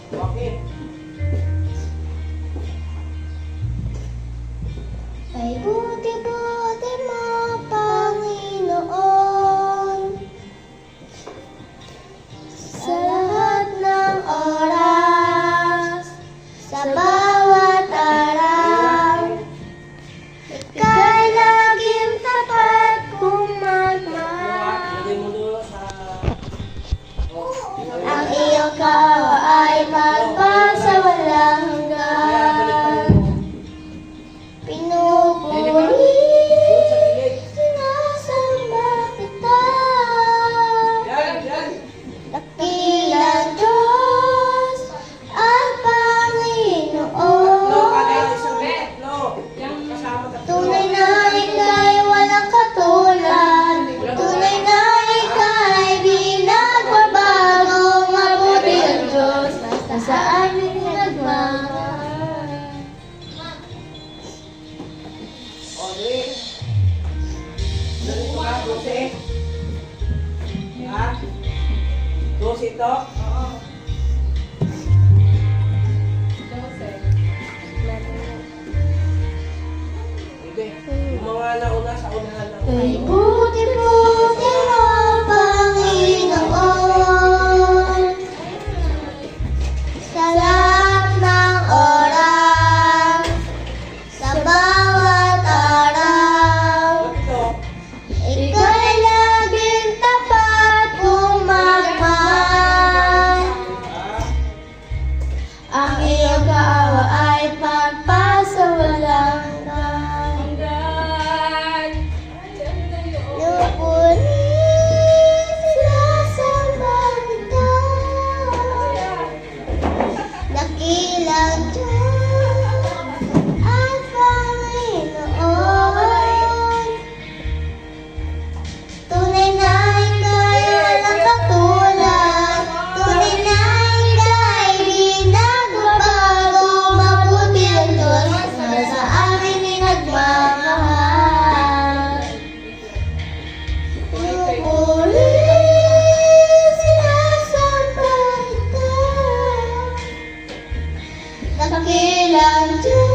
Okay. Ay buti-buti mo, Panginoon, sa lahat ng oras, sa bawat araw. Ika'y laging tapat kung magmahal. Lagay mo doon sa... Ang iyong kawa ay magpasawalang hanggan. Pinupuri, sinasamba kita. Dakilang Diyos at Panginoon. Tunay na ika'y walang katulad. Tunay na ika'y binagbabago. Mabuti ang Diyos na sa amin nagmamahal. Okay. Ganito ka, 12. Ha? 12 ito? Oo. 12. Sige. Yung mga nauna sa unahan ng... Ay buti-buti mo, Panginoon, sa lahat ng oras, sa bawat araw. Ito. Ika'y laging tapat kung magmahal. Ang iyong kaawa ay pagpasawalang hanggan. Lupuri, sinasamba kita. Dakilang Diyos at Panginoon. Tunay na ika'y walang katulad. Tunay na ika'y binagbabago. Mabuti ang Diyos na sa amin nagmamahal. Lupuri, sinasamba kita. Dakilang Diyos